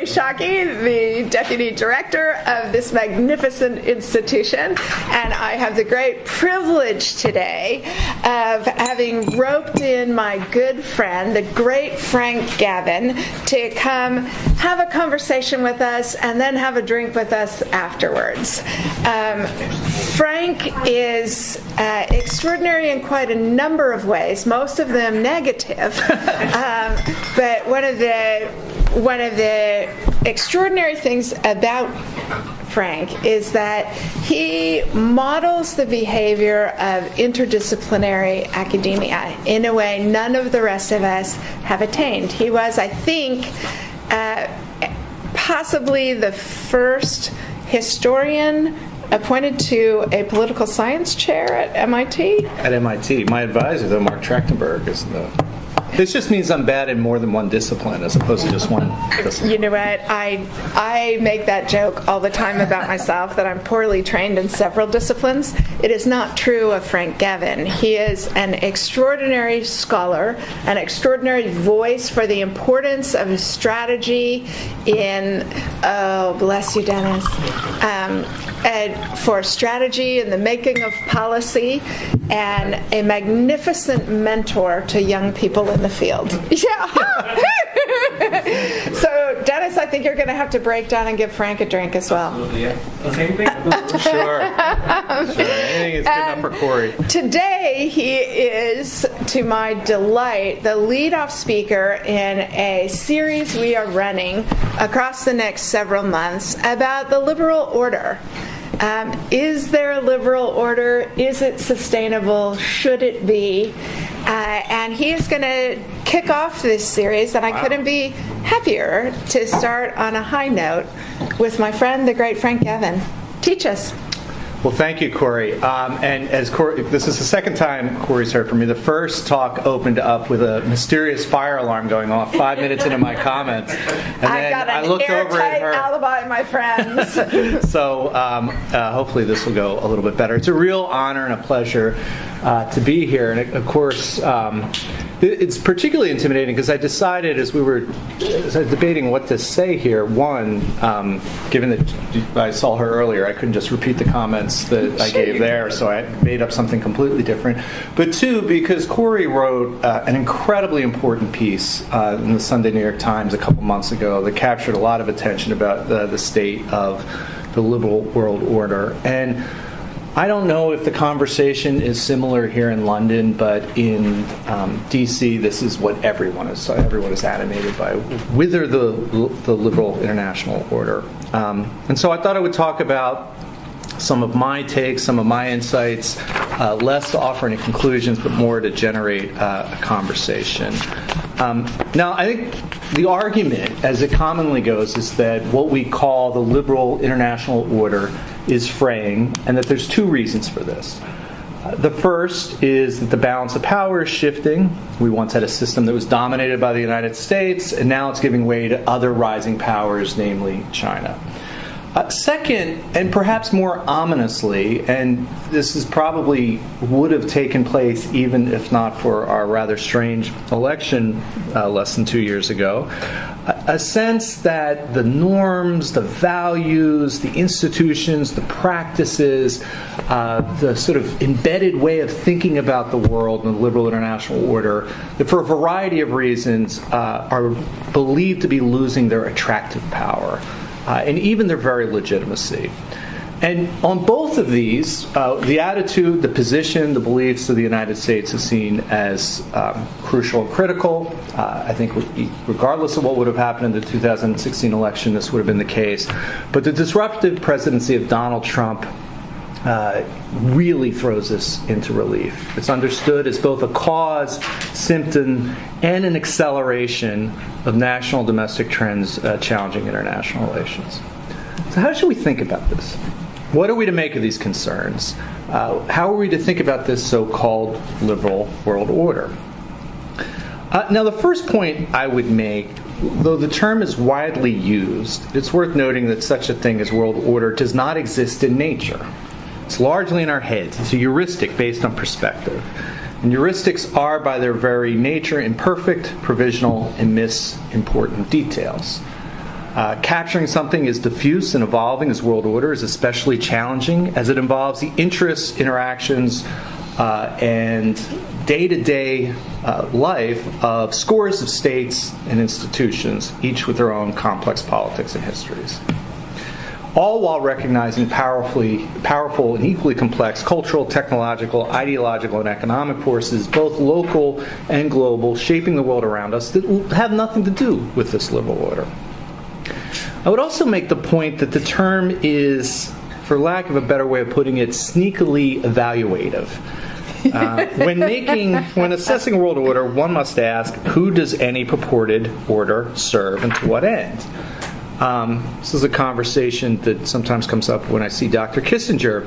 Corey Shockey, the Deputy Director of this magnificent institution, and I have the great privilege today of having roped in my good friend, the great Frank Gavin, to come have a conversation with us and then have a drink with us afterwards. Frank is extraordinary in quite a number of ways, most of them negative. But one of the extraordinary things about Frank is that he models the behavior of interdisciplinary academia in a way none of the rest of us have attained. He was, I think, possibly the first historian appointed to a political science chair at MIT. At MIT. My advisor, though, Mark Trachtenberg, is the... This just means I'm bad in more than one discipline as opposed to just one discipline. You know what? I make that joke all the time about myself, that I'm poorly trained in several disciplines. It is not true of Frank Gavin. He is an extraordinary scholar, an extraordinary voice for the importance of strategy in, oh, bless you, Dennis, for strategy and the making of policy, and a magnificent mentor to young people in the field. Yeah. So, Dennis, I think you're going to have to break down and give Frank a drink as well. Yeah. Same thing? Sure. Anything is good enough for Corey. Today, he is, to my delight, the lead-off speaker in a series we are running across the next several months about the liberal order. Is there a liberal order? Is it sustainable? Should it be? And he is going to kick off this series, and I couldn't be happier to start on a high note with my friend, the great Frank Gavin. Teach us. Well, thank you, Corey. And as Corey, this is the second time Corey's heard from me. The first talk opened up with a mysterious fire alarm going off 5 minutes into my comments. And I've got an airtight alibi, my friends. So hopefully this will go a little bit better. It's a real honor and a pleasure to be here. And of course, it's particularly intimidating because I decided as I was debating what to say here, one, given that I saw her earlier, I couldn't just repeat the comments that I gave there, so I made up something completely different. But two, because Corey wrote an incredibly important piece in the Sunday New York Times a couple months ago that captured a lot of attention about the state of the liberal world order. And I don't know if the conversation is similar here in London, but in D.C., this is what everyone is animated by. Whither the liberal international order. And so I thought I would talk about some of my takes, some of my insights, less to offer any conclusions, but more to generate a conversation. Now, I think the argument, as it commonly goes, is that what we call the liberal international order is fraying, and that there's two reasons for this. The first is that the balance of power is shifting. We once had a system that was dominated by the United States, and now it's giving way to other rising powers, namely China. Second, and perhaps more ominously, and this is probably would have taken place even if not for our rather strange election less than 2 years ago, a sense that the norms, the values, the institutions, the practices, the sort of embedded way of thinking about the world and the liberal international order, that for a variety of reasons are believed to be losing their attractive power. And even their very legitimacy. And on both of these, the attitude, the position, the beliefs of the United States is seen as crucial and critical. I think regardless of what would have happened in the 2016 election, this would have been the case. But the disruptive presidency of Donald Trump really throws this into relief. It's understood as both a cause, symptom, and an acceleration of national domestic trends challenging international relations. So how should we think about this? What are we to make of these concerns? How are we to think about this so-called liberal world order? Now, the first point I would make, though the term is widely used, it's worth noting that such a thing as world order does not exist in nature. It's largely in our heads. It's a heuristic based on perspective. And heuristics are, by their very nature, imperfect, provisional, and miss important details. Capturing something as diffuse and evolving as world order is especially challenging as it involves the interests, interactions, and day-to-day life of scores of states and institutions, each with their own complex politics and histories. All while recognizing powerful and equally complex cultural, technological, ideological, and economic forces, both local and global, shaping the world around us that have nothing to do with this liberal order. I would also make the point that the term is, for lack of a better way of putting it, sneakily evaluative. When assessing a world order, one must ask, who does any purported order serve and to what end? This is a conversation that sometimes comes up when I see Dr. Kissinger.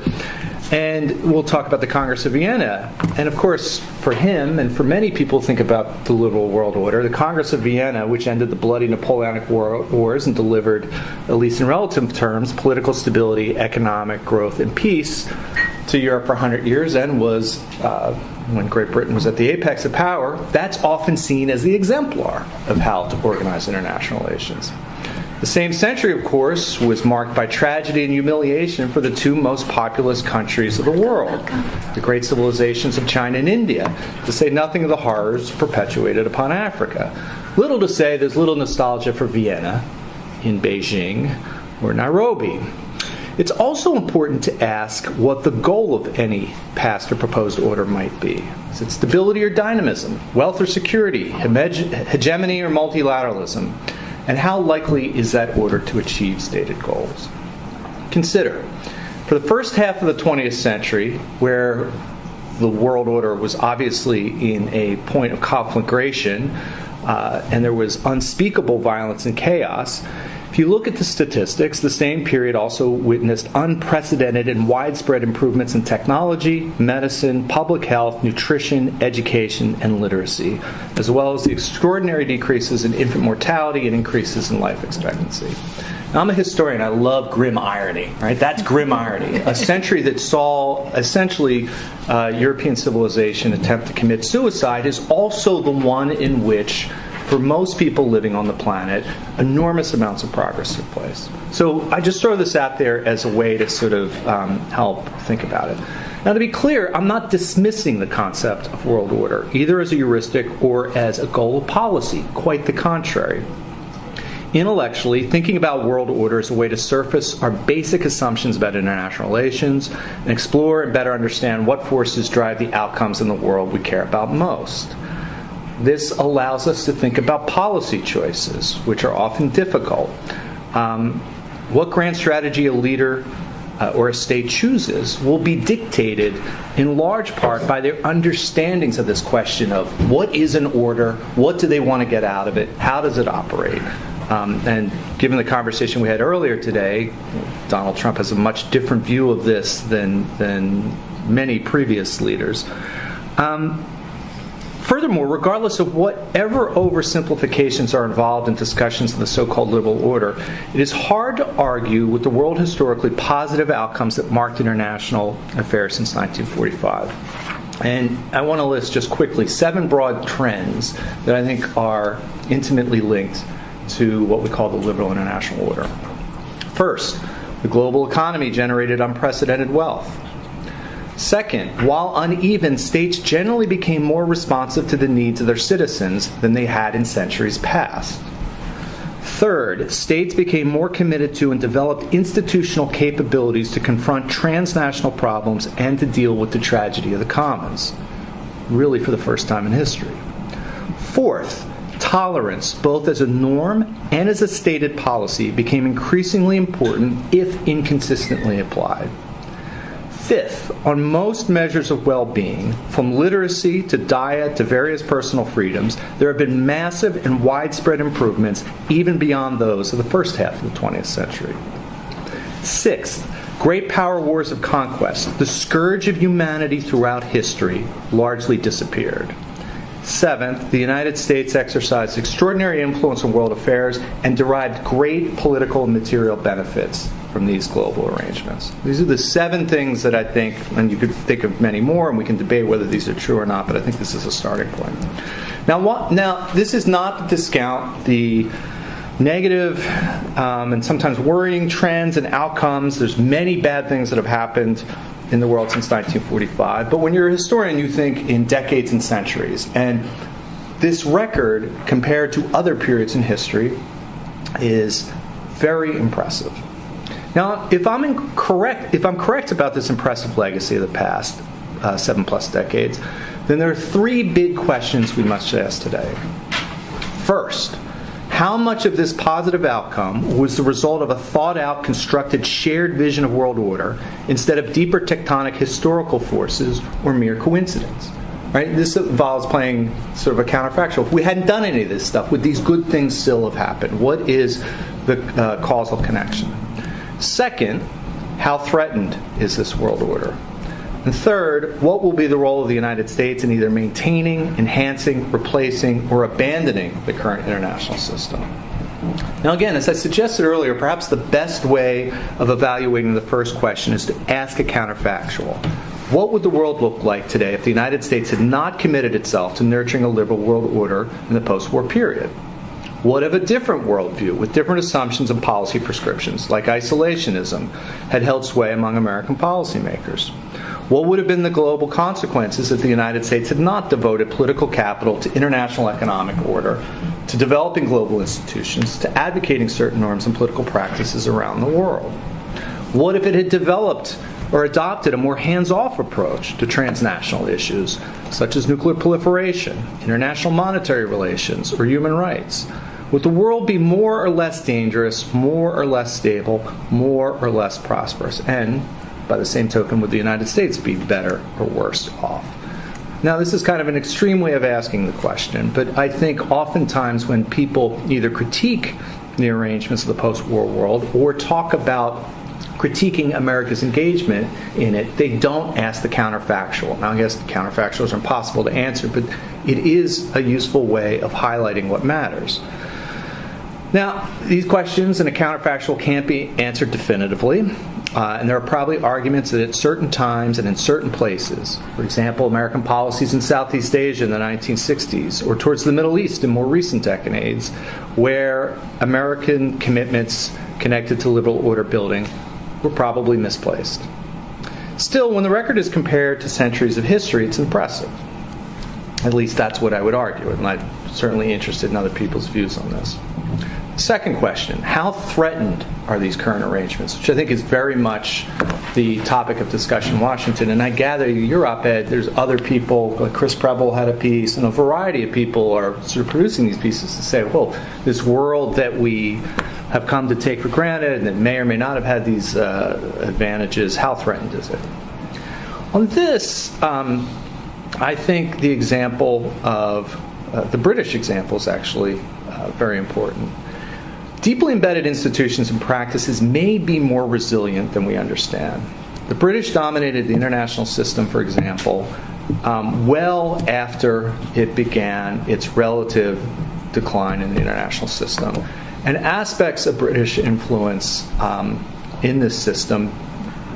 And we'll talk about the Congress of Vienna. And of course, for him and for many people think about the liberal world order, the Congress of Vienna, which ended the bloody Napoleonic wars and delivered, at least in relative terms, political stability, economic growth, and peace to Europe for 100 years, and was, when Great Britain was at the apex of power, that's often seen as the exemplar of how to organize international relations. The same century, of course, was marked by tragedy and humiliation for the two most populous countries of the world, the great civilizations of China and India, to say nothing of the horrors perpetuated upon Africa. Little to say there's little nostalgia for Vienna in Beijing or Nairobi. It's also important to ask what the goal of any past or proposed order might be. Is it stability or dynamism, wealth or security, hegemony or multilateralism? And how likely is that order to achieve stated goals? Consider, for the first half of the 20th century, where the world order was obviously in a point of conflagration, and there was unspeakable violence and chaos, if you look at the statistics, the same period also witnessed unprecedented and widespread improvements in technology, medicine, public health, nutrition, education, and literacy, as well as the extraordinary decreases in infant mortality and increases in life expectancy. Now, I'm a historian. I love grim irony, right? That's grim irony. A century that saw, essentially, European civilization attempt to commit suicide is also the one in which, for most people living on the planet, enormous amounts of progress took place. So I just throw this out there as a way to sort of help think about it. Now, to be clear, I'm not dismissing the concept of world order, either as a heuristic or as a goal of policy. Quite the contrary. Intellectually, thinking about world order is a way to surface our basic assumptions about international relations and explore and better understand what forces drive the outcomes in the world we care about most. This allows us to think about policy choices, which are often difficult. What grand strategy a leader or a state chooses will be dictated in large part by their understandings of this question of what is an order, what do they want to get out of it, how does it operate. And given the conversation we had earlier today, Donald Trump has a much different view of this than many previous leaders. Furthermore, regardless of whatever oversimplifications are involved in discussions of the so-called liberal order, it is hard to argue with the world historically positive outcomes that marked international affairs since 1945. And I want to list just quickly 7 broad trends that I think are intimately linked to what we call the liberal international order. First, the global economy generated unprecedented wealth. Second, while uneven, states generally became more responsive to the needs of their citizens than they had in centuries past. Third, states became more committed to and developed institutional capabilities to confront transnational problems and to deal with the tragedy of the commons, really for the first time in history. Fourth, tolerance, both as a norm and as a stated policy, became increasingly important if inconsistently applied. Fifth, on most measures of well-being, from literacy to diet to various personal freedoms, there have been massive and widespread improvements even beyond those of the first half of the 20th century. Sixth, great power wars of conquest, the scourge of humanity throughout history, largely disappeared. Seventh, the United States exercised extraordinary influence on world affairs and derived great political and material benefits from these global arrangements. These are the 7 things that I think, and you could think of many more, and we can debate whether these are true or not, but I think this is a starting point. Now, this is not to discount the negative and sometimes worrying trends and outcomes. There's many bad things that have happened in the world since 1945. But when you're a historian, you think in decades and centuries. And this record, compared to other periods in history, is very impressive. Now, if I'm correct about this impressive legacy of the past 7+ decades, then there are three big questions we must ask today. First, how much of this positive outcome was the result of a thought-out, constructed, shared vision of world order instead of deeper tectonic historical forces or mere coincidence? Right? This involves playing sort of a counterfactual. If we hadn't done any of this stuff, would these good things still have happened? What is the causal connection? Second, how threatened is this world order? And third, what will be the role of the United States in either maintaining, enhancing, replacing, or abandoning the current international system? Now again, as I suggested earlier, perhaps the best way of evaluating the first question is to ask a counterfactual. What would the world look like today if the United States had not committed itself to nurturing a liberal world order in the post-war period? What if a different worldview with different assumptions and policy prescriptions, like isolationism, had held sway among American policymakers? What would have been the global consequences if the United States had not devoted political capital to international economic order, to developing global institutions, to advocating certain norms and political practices around the world? What if it had developed or adopted a more hands-off approach to transnational issues, such as nuclear proliferation, international monetary relations, or human rights? Would the world be more or less dangerous, more or less stable, more or less prosperous? And, by the same token, would the United States be better or worse off? Now, this is kind of an extreme way of asking the question, but I think oftentimes when people either critique the arrangements of the post-war world or talk about critiquing America's engagement in it, they don't ask the counterfactual. Now, I guess the counterfactuals are impossible to answer, but it is a useful way of highlighting what matters. Now, these questions in a counterfactual can't be answered definitively, and there are probably arguments that at certain times and in certain places, for example, American policies in Southeast Asia in the 1960s, or towards the Middle East in more recent decades, where American commitments connected to liberal order building were probably misplaced. Still, when the record is compared to centuries of history, it's impressive. At least that's what I would argue, and I'm certainly interested in other people's views on this. Second question, how threatened are these current arrangements? Which I think is very much the topic of discussion in Washington. And I gather your op-ed, there's other people, like Chris Preble had a piece, and a variety of people are sort of producing these pieces to say, well, this world that we have come to take for granted and that may or may not have had these advantages, how threatened is it? On this, I think the example of, the British example is actually very important. Deeply embedded institutions and practices may be more resilient than we understand. The British dominated the international system, for example, well after it began its relative decline in the international system. And aspects of British influence in this system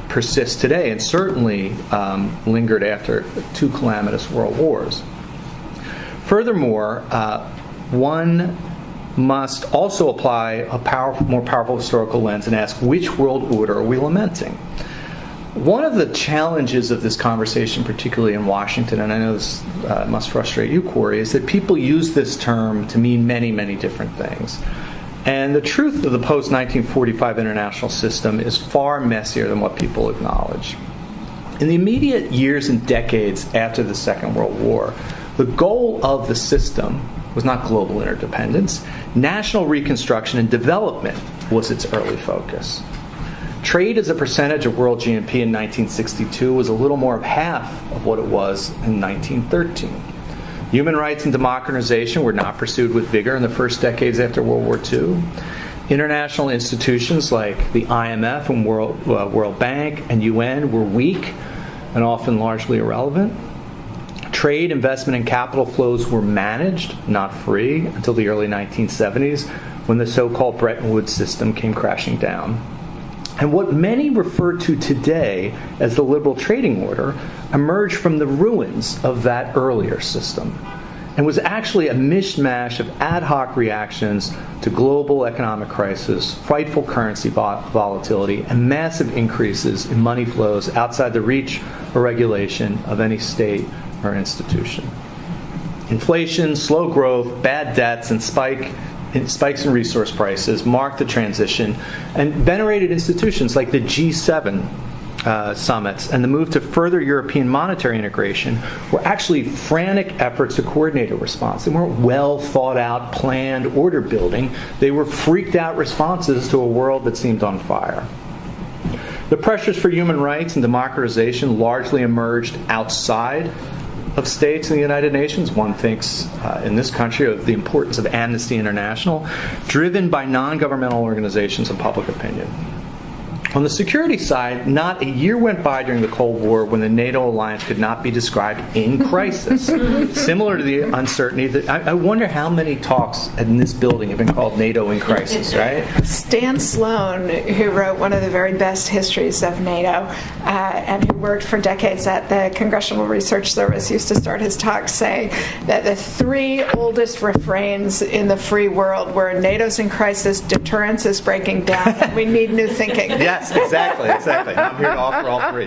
persist today and certainly lingered after two calamitous world wars. Furthermore, one must also apply a more powerful historical lens and ask, which world order are we lamenting? One of the challenges of this conversation, particularly in Washington, and I know this must frustrate you, Corey, is that people use this term to mean many, many different things. And the truth of the post-1945 international system is far messier than what people acknowledge. In the immediate years and decades after the Second World War, the goal of the system was not global interdependence. National reconstruction and development was its early focus. Trade as a percentage of world GNP in 1962 was a little more of half of what it was in 1913. Human rights and democratization were not pursued with vigor in the first decades after World War II. International institutions like the IMF and World Bank and UN were weak and often largely irrelevant. Trade, investment, and capital flows were managed, not free, until the early 1970s, when the so-called Bretton Woods system came crashing down. And what many refer to today as the liberal trading order emerged from the ruins of that earlier system. and was actually a mishmash of ad hoc reactions to global economic crisis, frightful currency volatility, and massive increases in money flows outside the reach or regulation of any state or institution. Inflation, slow growth, bad debts, and spikes in resource prices marked the transition, and venerated institutions like the G7 summits and the move to further European monetary integration were actually frantic efforts to coordinate a response. They weren't well thought out, planned order building. They were freaked out responses to a world that seemed on fire. The pressures for human rights and democratization largely emerged outside of states in the United Nations. One thinks in this country of the importance of Amnesty International, driven by non-governmental organizations and public opinion. On the security side, not a year went by during the Cold War when the NATO alliance could not be described in crisis. Similar to the uncertainty that I wonder how many talks in this building have been called NATO in crisis, right? Stan Sloan, who wrote one of the very best histories of NATO and who worked for decades at the Congressional Research Service, used to start his talks saying that the three oldest refrains in the free world were NATO's in crisis, deterrence is breaking down, and we need new thinking. Yes, exactly. I'm here to offer all three.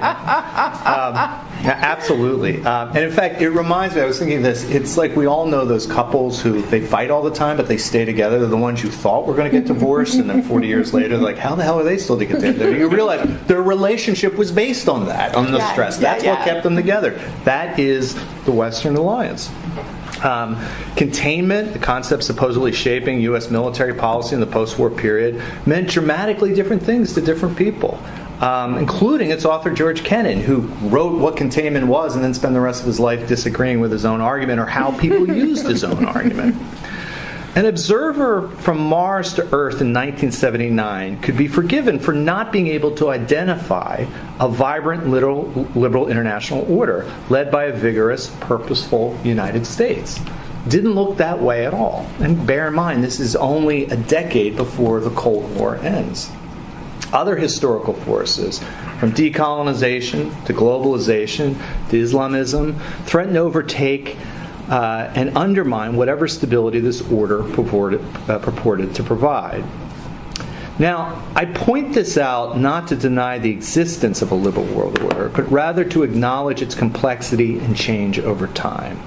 Absolutely. And in fact, it reminds me, I was thinking this, it's like we all know those couples who they fight all the time, but they stay together. They're the ones you thought were going to get divorced, and then 40 years later, they're like, how the hell are they still together? You realize their relationship was based on that, on the stress. That's what kept them together. That is the Western Alliance. Containment, the concept supposedly shaping U.S. military policy in the post-war period, meant dramatically different things to different people, including its author George Kennan, who wrote what containment was and then spent the rest of his life disagreeing with his own argument or how people used his own argument. An observer from Mars to Earth in 1979 could be forgiven for not being able to identify a vibrant liberal international order led by a vigorous, purposeful United States. Didn't look that way at all. And bear in mind, this is only a decade before the Cold War ends. Other historical forces, from decolonization to globalization to Islamism, threaten to overtake and undermine whatever stability this order purported to provide. Now, I point this out not to deny the existence of a liberal world order, but rather to acknowledge its complexity and change over time.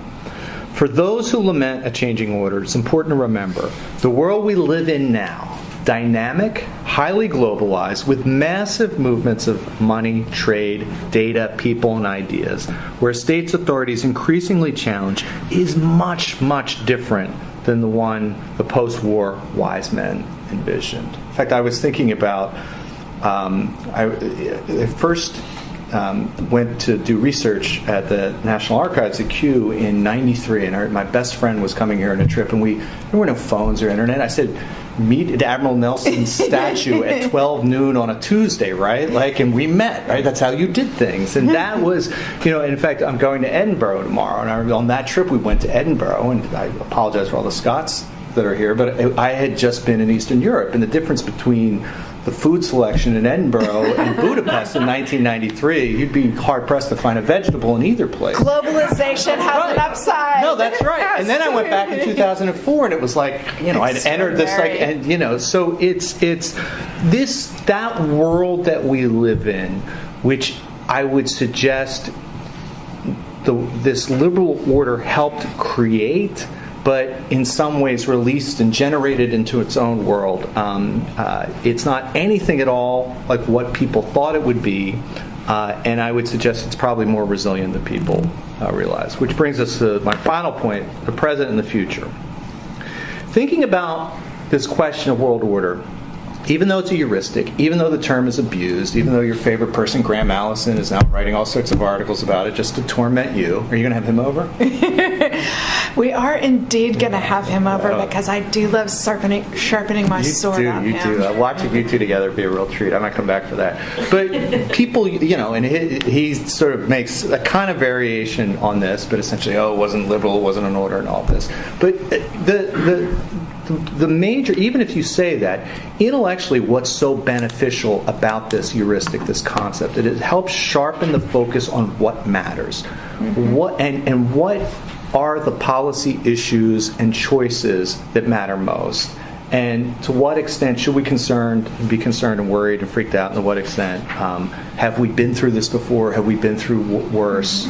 For those who lament a changing order, it's important to remember the world we live in now, dynamic, highly globalized, with massive movements of money, trade, data, people, and ideas, where states' authorities increasingly challenge, is much, much different than the one the post-war wise men envisioned. In fact, I was thinking about, I first went to do research at the National Archives at Kew in '93, and my best friend was coming here on a trip, and there were no phones or internet. I said, meet at Admiral Nelson's statue at 12 noon on a Tuesday, right? And we met, right? That's how you did things. And that was, in fact, I'm going to Edinburgh tomorrow. And on that trip, we went to Edinburgh. And I apologize for all the Scots that are here, but I had just been in Eastern Europe. And the difference between the food selection in Edinburgh and Budapest in 1993, you'd be hard-pressed to find a vegetable in either place. Globalization has an upside. No, that's right. And then I went back in 2004, and it was like, I'd entered this, so it's that world that we live in, which I would suggest this liberal order helped create, but in some ways released and generated into its own world. It's not anything at all like what people thought it would be, and I would suggest it's probably more resilient than people realize. Which brings us to my final point, the present and the future. Thinking about this question of world order, even though it's a heuristic, even though the term is abused, even though your favorite person, Graham Allison, is now writing all sorts of articles about it just to torment you. Are you going to have him over? We are indeed going to have him over because I do love sharpening my sword on him. You do. Watching you two together would be a real treat. I might come back for that. But people, and he sort of makes a kind of variation on this, but essentially, it wasn't liberal, it wasn't an order and all this. But the major, even if you say that, intellectually what's so beneficial about this heuristic, this concept, that it helps sharpen the focus on what matters. Mm-hmm. What are the policy issues and choices that matter most? And to what extent should we be concerned and worried and freaked out? And to what extent have we been through this before? Have we been through worse?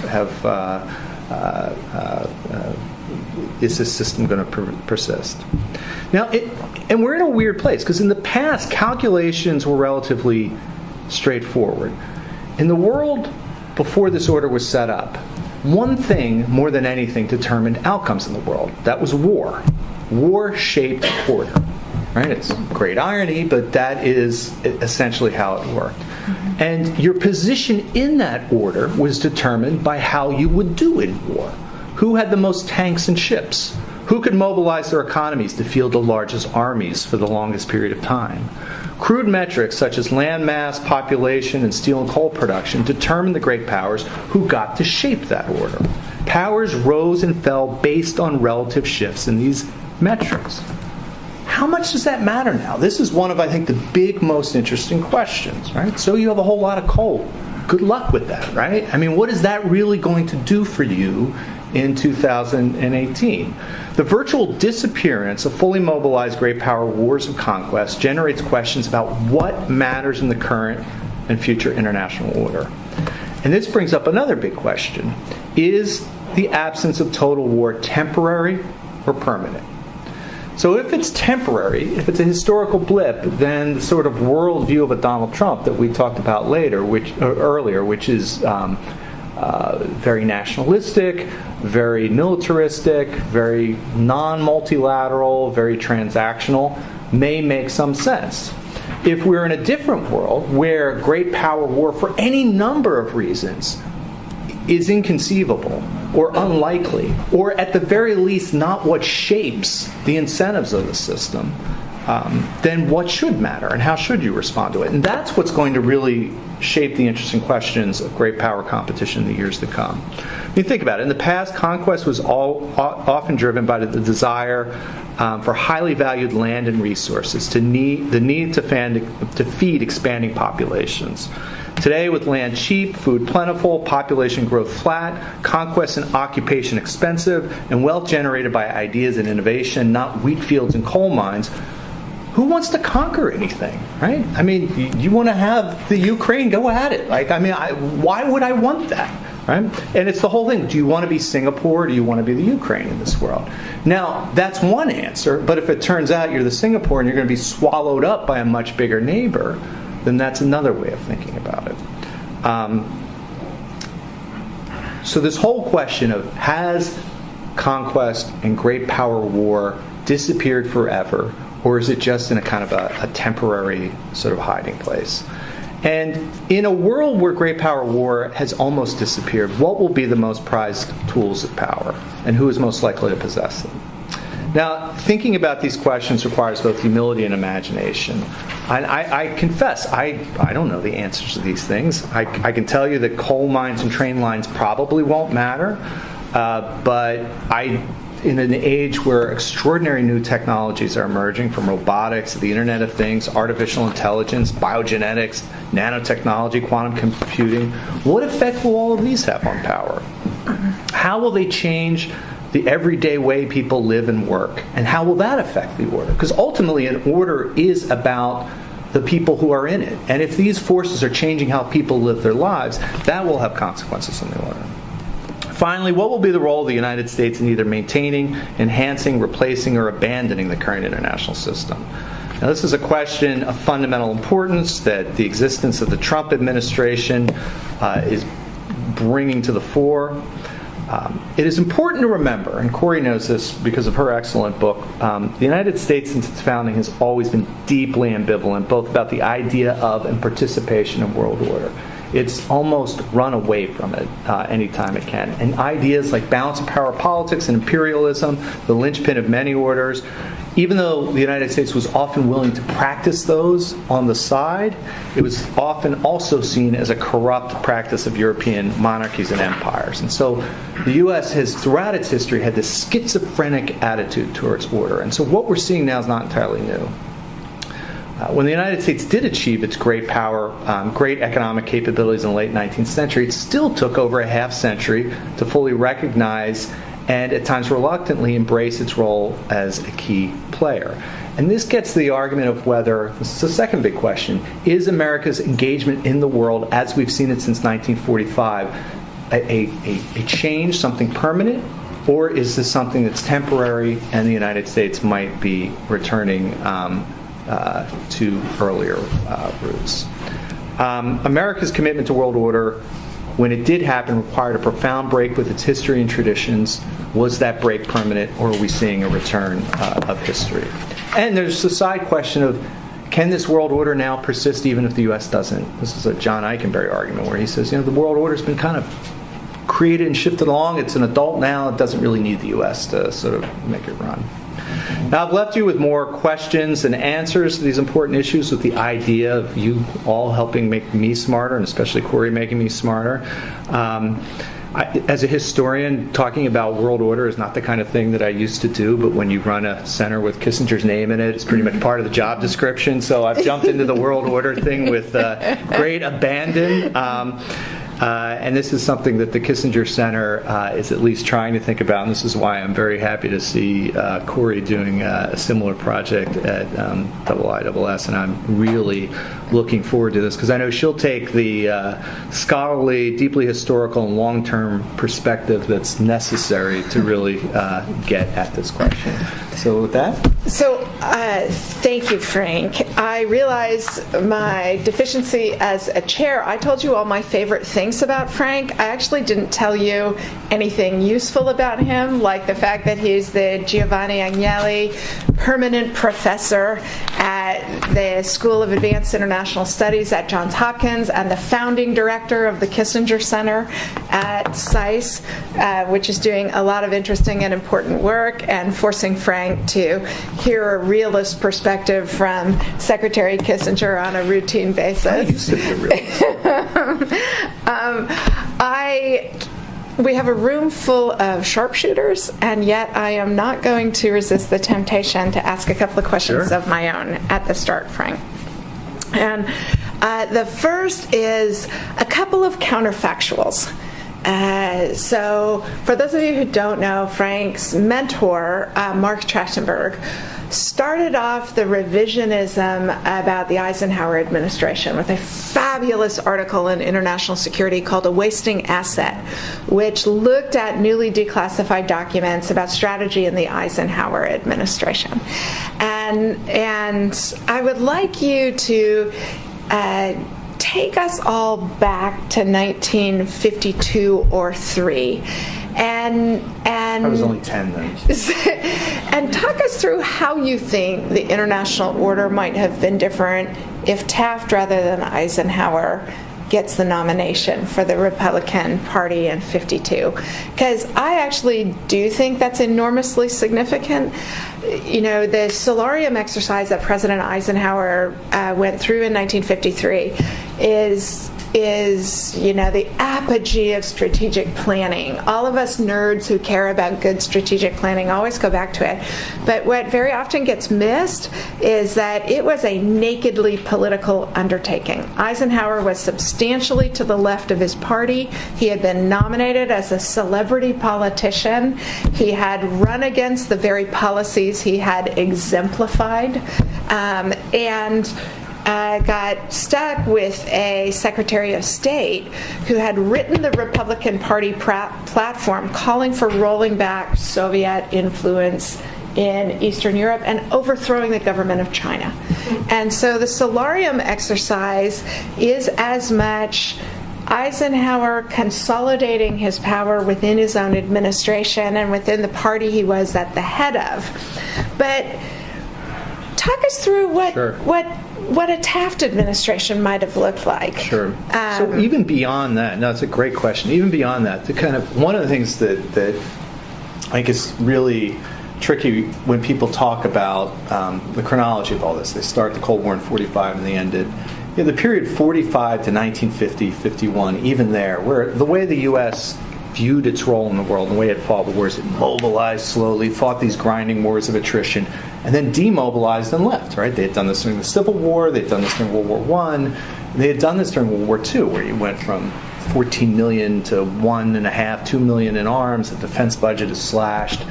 Is this system going to persist? Now, and we're in a weird place, because in the past, calculations were relatively straightforward. In the world before this order was set up, one thing more than anything determined outcomes in the world. That was war. War shaped order. Right? It's great irony, but that is essentially how it worked. And your position in that order was determined by how you would do in war. Who had the most tanks and ships? Who could mobilize their economies to field the largest armies for the longest period of time? Crude metrics such as land mass, population, and steel and coal production determined the great powers who got to shape that order. Powers rose and fell based on relative shifts in these metrics. How much does that matter now? This is one of, I think, the big, most interesting questions, right? So you have a whole lot of coal. Good luck with that, right? I mean, what is that really going to do for you in 2018? The virtual disappearance of fully mobilized great power wars of conquest generates questions about what matters in the current and future international order. And this brings up another big question. Is the absence of total war temporary or permanent? So if it's temporary, if it's a historical blip, then the sort of worldview of a Donald Trump that we talked about earlier, which is very nationalistic, very militaristic, very non-multilateral, very transactional, may make some sense. If we're in a different world where great power war, for any number of reasons, is inconceivable or unlikely, or at the very least not what shapes the incentives of the system, then what should matter and how should you respond to it? And that's what's going to really shape the interesting questions of great power competition in the years to come. You think about it. In the past, conquest was often driven by the desire for highly valued land and resources, the need to feed expanding populations. Today, with land cheap, food plentiful, population growth flat, conquest and occupation expensive, and wealth generated by ideas and innovation, not wheat fields and coal mines, who wants to conquer anything, right? I mean, you want to have the Ukraine, go at it. Why would I want that, right? And it's the whole thing. Do you want to be Singapore or do you want to be the Ukraine in this world? Now, that's one answer, but if it turns out you're the Singapore and you're going to be swallowed up by a much bigger neighbor, then that's another way of thinking about it. So this whole question of has conquest and great power war disappeared forever, or is it just in a kind of a temporary sort of hiding place? And in a world where great power war has almost disappeared, what will be the most prized tools of power, and who is most likely to possess them? Now, thinking about these questions requires both humility and imagination. I confess, I don't know the answers to these things. I can tell you that coal mines and train lines probably won't matter, but in an age where extraordinary new technologies are emerging, from robotics to the Internet of Things, artificial intelligence, biogenetics, nanotechnology, quantum computing, what effect will all of these have on power? How will they change the everyday way people live and work? And how will that affect the order? Because ultimately an order is about the people who are in it. And if these forces are changing how people live their lives, that will have consequences on the order. Finally, what will be the role of the United States in either maintaining, enhancing, replacing, or abandoning the current international system? Now, this is a question of fundamental importance that the existence of the Trump administration is bringing to the fore. It is important to remember, and Corey knows this because of her excellent book, the United States since its founding has always been deeply ambivalent, both about the idea of and participation in world order. It's almost run away from it anytime it can. And ideas like balance of power politics and imperialism, the linchpin of many orders, even though the United States was often willing to practice those on the side, it was often also seen as a corrupt practice of European monarchies and empires. And so the U.S. has, throughout its history, had this schizophrenic attitude towards order. And so what we're seeing now is not entirely new. When the United States did achieve its great power, great economic capabilities in the late 19th century, it still took over a half century to fully recognize and at times reluctantly embrace its role as a key player. And this gets to the argument of whether, this is the second big question, is America's engagement in the world, as we've seen it since 1945, a change, something permanent, or is this something that's temporary and the United States might be returning to earlier roots? America's commitment to world order, when it did happen, required a profound break with its history and traditions. Was that break permanent, or are we seeing a return of history? And there's the side question of, can this world order now persist even if the U.S. doesn't? This is a John Eichenberry argument where he says, the world order's been kind of created and shifted along. It's an adult now. It doesn't really need the U.S. to sort of make it run. Now, I've left you with more questions and answers to these important issues with the idea of you all helping make me smarter, and especially Corey making me smarter. As a historian, talking about world order is not the kind of thing that I used to do, but when you run a center with Kissinger's name in it, it's pretty much part of the job description, so I've jumped into the world order thing with great abandon. And this is something that the Kissinger Center is at least trying to think about, and this is why I'm very happy to see Corey doing a similar project at IISS, and I'm really looking forward to this, because I know she'll take the scholarly, deeply historical, and long-term perspective that's necessary to really get at this question. So with that? So, thank you, Frank. I realize my deficiency as a chair. I told you all my favorite things about Frank. I actually didn't tell you anything useful about him, like the fact that he's the Giovanni Agnelli permanent professor at the School of Advanced International Studies at Johns Hopkins and the founding director of the Kissinger Center at SAIS, which is doing a lot of interesting and important work and forcing Frank to hear a realist perspective from Secretary Kissinger on a routine basis. I used to be a realist. We have a room full of sharpshooters, and yet I am not going to resist the temptation to ask a couple of questions of my own at the start, Frank. And the first is a couple of counterfactuals. So for those of you who don't know, Frank's mentor, Mark Trachtenberg, started off the revisionism about the Eisenhower administration with a fabulous article in International Security called A Wasting Asset, which looked at newly declassified documents about strategy in the Eisenhower administration. And I would like you to take us all back to 1952 or 3. And I was only 10 then. And talk us through how you think the international order might have been different if Taft, rather than Eisenhower, gets the nomination for the Republican Party in 52. Because I actually do think that's enormously significant. The solarium exercise that President Eisenhower went through in 1953 is the apogee of strategic planning. All of us nerds who care about good strategic planning always go back to it. But what very often gets missed is that it was a nakedly political undertaking. Eisenhower was substantially to the left of his party. He had been nominated as a celebrity politician. He had run against the very policies he had exemplified. And got stuck with a Secretary of State who had written the Republican Party platform calling for rolling back Soviet influence in Eastern Europe and overthrowing the government of China. And so the solarium exercise is as much Eisenhower consolidating his power within his own administration and within the party he was at the head of. But talk us through what a Taft administration might have looked like. Sure. So even beyond that, no, it's a great question. Even beyond that, one of the things that I think is really tricky when people talk about the chronology of all this. They start the Cold War in 45 and they end it. The period 45 to 1950, 51, even there, where the way the U.S. viewed its role in the world, and the way it fought wars, it mobilized slowly, fought these grinding wars of attrition, and then demobilized and left, right? They had done this during the Civil War, they had done this during World War I, and they had done this during World War II, where you went from 14 million to 1.5, 2 million in arms. The defense budget is slashed.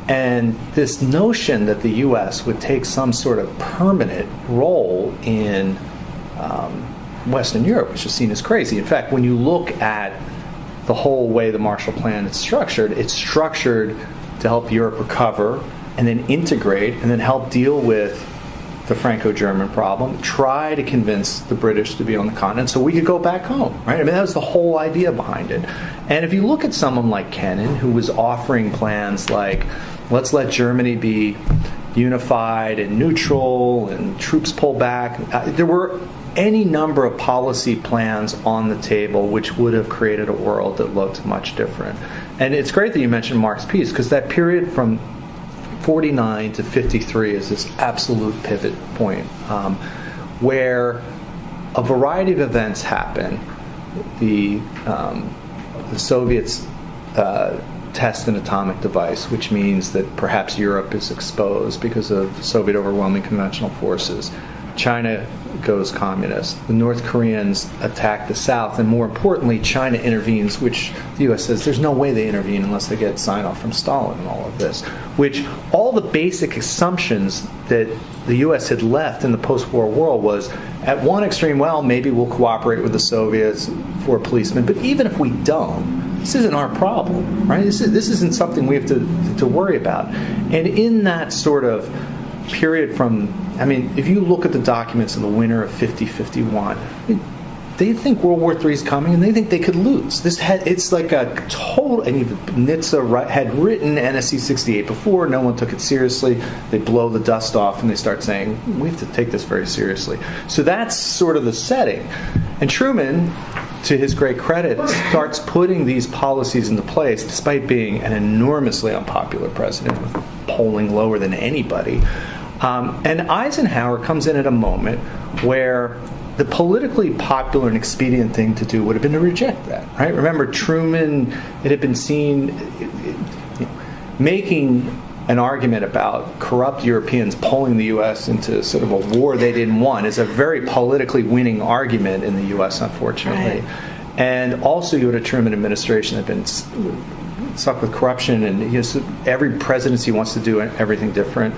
And this notion that the U.S. would take some sort of permanent role in Western Europe was just seen as crazy. In fact, when you look at the whole way the Marshall Plan is structured, it's structured to help Europe recover and then integrate and then help deal with the Franco-German problem, try to convince the British to be on the continent so we could go back home, right? I mean, that was the whole idea behind it. And if you look at someone like Kennan, who was offering plans like, let's let Germany be unified and neutral and troops pull back, there were any number of policy plans on the table which would have created a world that looked much different. And it's great that you mentioned Mark's piece, because that period from 49 to 53 is this absolute pivot point where a variety of events happen. The Soviets test an atomic device, which means that perhaps Europe is exposed because of Soviet overwhelming conventional forces. China goes communist. The North Koreans attack the South, and more importantly, China intervenes, which the U.S. says there's no way they intervene unless they get sign-off from Stalin and all of this, which all the basic assumptions that the U.S. had left in the post-war world was, at one extreme, well, maybe we'll cooperate with the Soviets for a policeman, but even if we don't, this isn't our problem, right? This isn't something we have to worry about. And in that sort of period from, I mean, if you look at the documents in the winter of 50-51, they think World War III is coming, and they think they could lose. It's like a total. And even Nitze had written NSC 68 before. No one took it seriously. They blow the dust off, and they start saying, we have to take this very seriously. So that's sort of the setting. And Truman, to his great credit, starts putting these policies into place, despite being an enormously unpopular president, polling lower than anybody. And Eisenhower comes in at a moment where the politically popular and expedient thing to do would have been to reject that, right? Remember, Truman, it had been seen making an argument about corrupt Europeans pulling the U.S. into sort of a war they didn't want is a very politically winning argument in the U.S., unfortunately. Right. And also you had a Truman administration that had been stuck with corruption, and so every presidency wants to do everything different.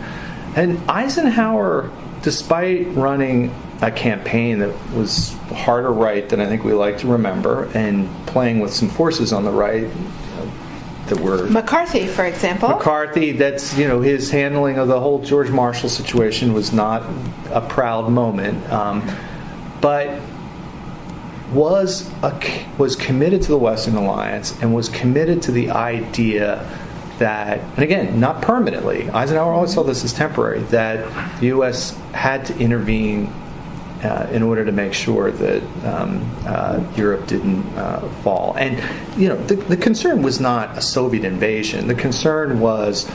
And Eisenhower, despite running a campaign that was harder right than I think we like to remember, and playing with some forces on the right that were McCarthy, for example. McCarthy, that's, his handling of the whole George Marshall situation was not a proud moment, but was committed to the Western Alliance and was committed to the idea that, and again, not permanently, Eisenhower always saw this as temporary, that the U.S. had to intervene in order to make sure that Europe didn't fall. And, the concern was not a Soviet invasion. The concern was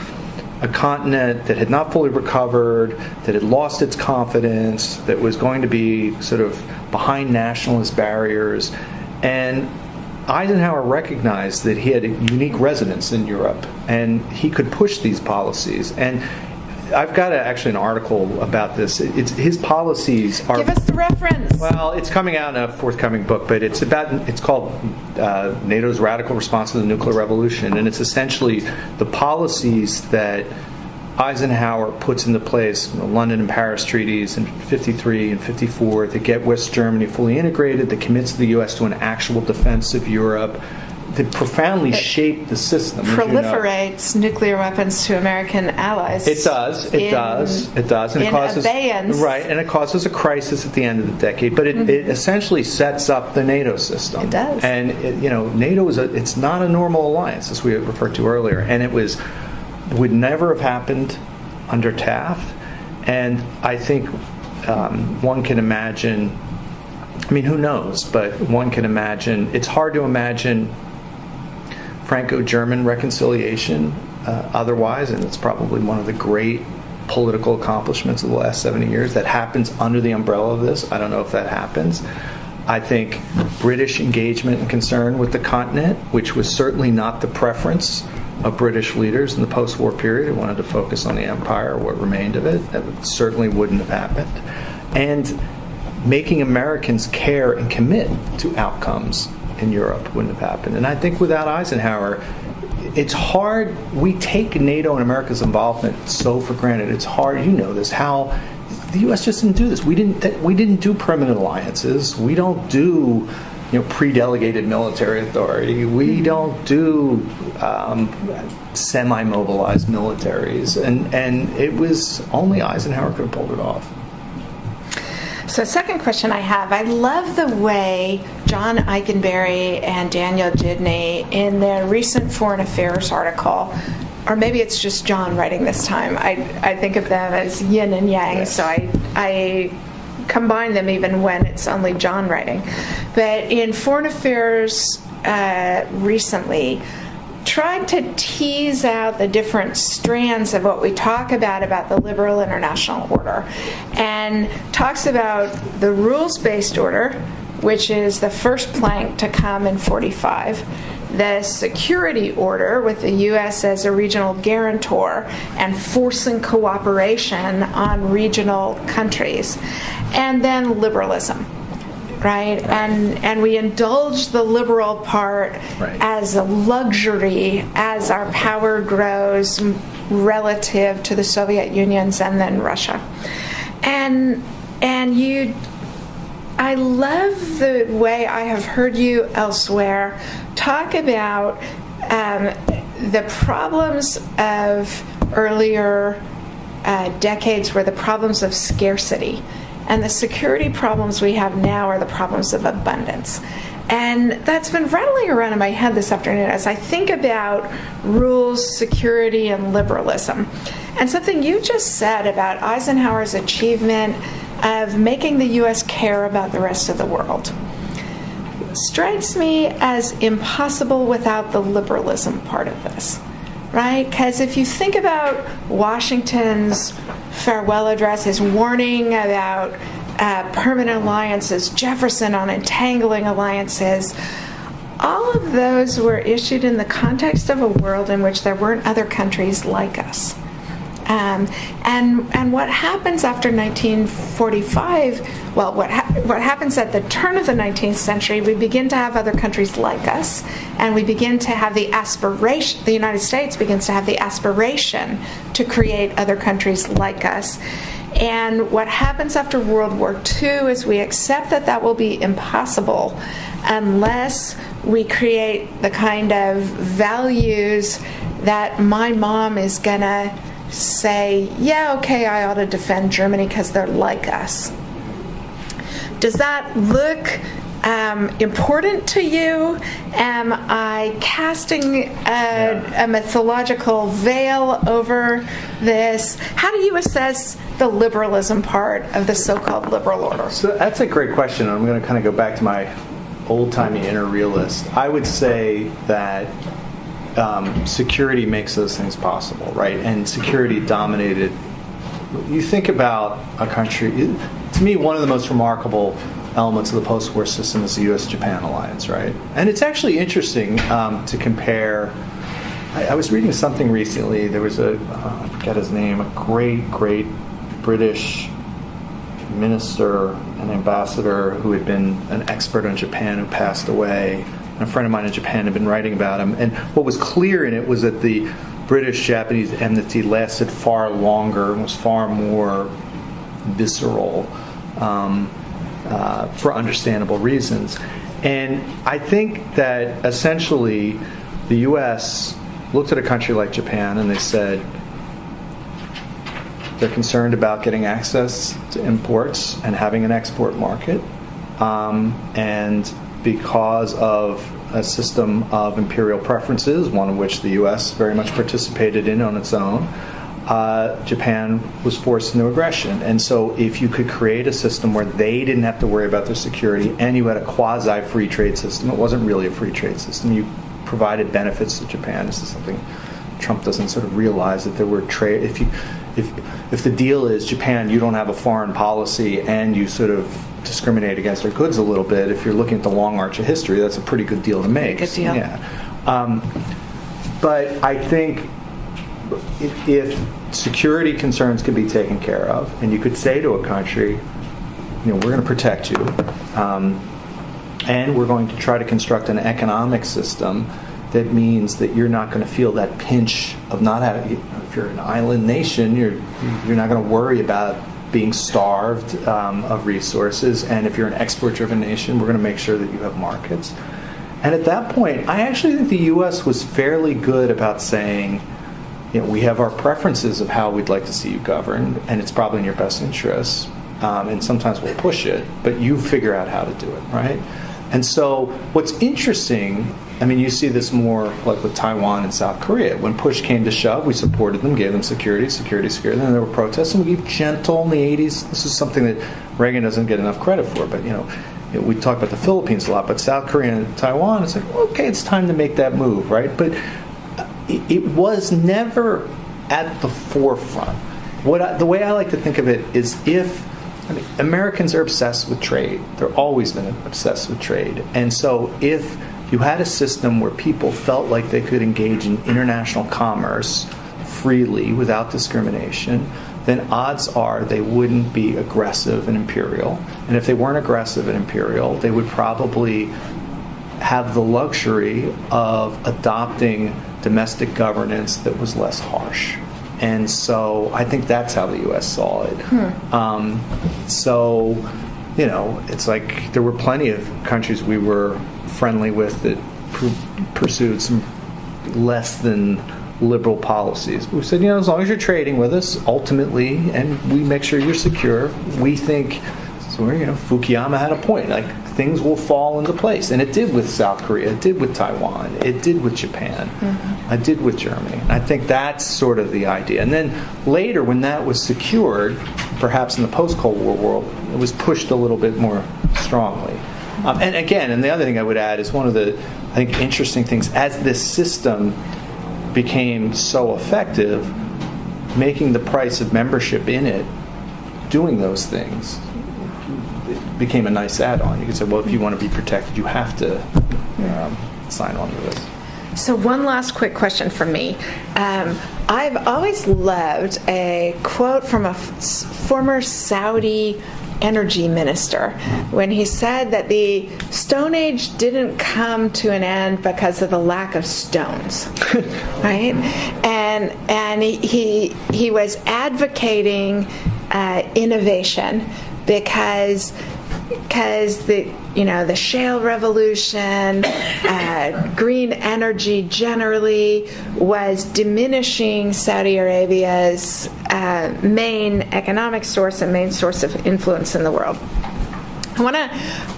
a continent that had not fully recovered, that had lost its confidence, that was going to be sort of behind nationalist barriers. And Eisenhower recognized that he had a unique resonance in Europe, and he could push these policies. And I've got actually an article about this. His policies are... Give us the reference. Well, it's coming out in a forthcoming book, but it's called NATO's Radical Response to the Nuclear Revolution, and it's essentially the policies that Eisenhower puts into place, the London and Paris treaties in 53 and 54, that get West Germany fully integrated, that commits the U.S. to an actual defense of Europe, that profoundly shaped the system. Proliferates nuclear weapons to American allies. It does. And it causes abeyance. Right, and it causes a crisis at the end of the decade. But it essentially sets up the NATO system. It does. And NATO it's not a normal alliance, as we referred to earlier, and would never have happened under Taft. And I think one can imagine. I mean, who knows? But one can imagine. It's hard to imagine Franco-German reconciliation otherwise, and it's probably one of the great political accomplishments of the last 70 years that happens under the umbrella of this. I don't know if that happens. I think British engagement and concern with the continent, which was certainly not the preference of British leaders in the post-war period, who wanted to focus on the empire, what remained of it, that certainly wouldn't have happened. And making Americans care and commit to outcomes in Europe wouldn't have happened. And I think without Eisenhower, it's hard. We take NATO and America's involvement so for granted. It's hard. You know this. How the U.S. just didn't do this. We didn't do permanent alliances. We don't do pre-delegated military authority. We don't do semi-mobilized militaries, and it was only Eisenhower could have pulled it off. So second question I have, I love the way John Eikenberry and Daniel Gidney in their recent Foreign Affairs article, or maybe it's just John writing this time, I think of them as yin and yang, yes. So I combine them even when it's only John writing. But in Foreign Affairs recently, tried to tease out the different strands of what we talk about the liberal international order, and talks about the rules-based order, which is the first plank to come in 45, the security order with the U.S. as a regional guarantor and forcing cooperation on regional countries, and then liberalism. Right? And we indulge the liberal part right. as a luxury as our power grows relative to the Soviet Unions and then Russia. And I love the way I have heard you elsewhere talk about the problems of earlier decades were the problems of scarcity. And the security problems we have now are the problems of abundance. And that's been rattling around in my head this afternoon as I think about rules, security, and liberalism. And something you just said about Eisenhower's achievement of making the U.S. care about the rest of the world strikes me as impossible without the liberalism part of this. Right? Because if you think about Washington's farewell address, his warning about permanent alliances, Jefferson on entangling alliances, all of those were issued in the context of a world in which there weren't other countries like us. And what happens after 1945, well, what happens at the turn of the 19th century, we begin to have other countries like us, and we begin to have the aspiration, the United States begins to have the aspiration to create other countries like us. And what happens after World War II is we accept that that will be impossible unless we create the kind of values that my mom is going to say, yeah, okay, I ought to defend Germany because they're like us. Does that look important to you? Am I casting a mythological veil over this? How do you assess the liberalism part of the so-called liberal order? So that's a great question. I'm going to kind of go back to my old-timey inner realist. I would say that security makes those things possible, right? And security dominated. You think about a country, to me, one of the most remarkable elements of the post-war system is the U.S.-Japan alliance, right? And it's actually interesting to compare. I was reading something recently. There was I forget his name, a great British minister and ambassador who had been an expert on Japan who passed away. And a friend of mine in Japan had been writing about him. And what was clear in it was that the British-Japanese enmity lasted far longer and was far more visceral for understandable reasons. And I think that essentially the U.S. looked at a country like Japan and they said they're concerned about getting access to imports and having an export market. And because of a system of imperial preferences, one of which the U.S. very much participated in on its own, Japan was forced into aggression. And so if you could create a system where they didn't have to worry about their security and you had a quasi-free trade system, it wasn't really a free trade system, you provided benefits to Japan. This is something Trump doesn't sort of realize, that there were trade. If the deal is Japan, you don't have a foreign policy and you sort of discriminate against their goods a little bit, if you're looking at the long arch of history, that's a pretty good deal to make. Good deal. Yeah. But I think if security concerns could be taken care of, and you could say to a country, we're going to protect you, And we're going to try to construct an economic system that means that you're not going to feel that pinch of not having, if you're an island nation, you're not going to worry about being starved of resources. And if you're an export-driven nation, we're going to make sure that you have markets. And at that point, I actually think the U.S. was fairly good about saying, we have our preferences of how we'd like to see you governed, and it's probably in your best interests. And sometimes we'll push it, but you figure out how to do it, right? And so what's interesting, you see this more like with Taiwan and South Korea. When push came to shove, we supported them, gave them security, and then there were protests, and we gave gentle in the 80s. This is something that Reagan doesn't get enough credit for, but we talk about the Philippines a lot, but South Korea and Taiwan, it's like, okay, it's time to make that move, right? But it was never at the forefront. The way I like to think of it is Americans are obsessed with trade. They've always been obsessed with trade. And so if you had a system where people felt like they could engage in international commerce freely without discrimination, then odds are they wouldn't be aggressive and imperial. And if they weren't aggressive and imperial, they would probably have the luxury of adopting domestic governance that was less harsh. And so I think that's how the U.S. saw it. It's like there were plenty of countries we were friendly with that pursued some less than liberal policies. We said, as long as you're trading with us, ultimately, and we make sure you're secure, we think, Fukuyama had a point. Like, things will fall into place. And it did with South Korea. It did with Taiwan. It did with Japan. It did with Germany. And I think that's sort of the idea. And then later, when that was secured, perhaps in the post-Cold War world, it was pushed a little bit more strongly. And the other thing I would add is one of the, I think, interesting things, as this system became so effective, making the price of membership in it, doing those things, it became a nice add-on. You could say, well, if you want to be protected, you have to sign on to this. So one last quick question from me. I've always loved a quote from a former Saudi energy minister when he said that the Stone Age didn't come to an end because of the lack of stones, right? And he was advocating innovation because the shale revolution, green energy generally was diminishing Saudi Arabia's main economic source and main source of influence in the world. I want to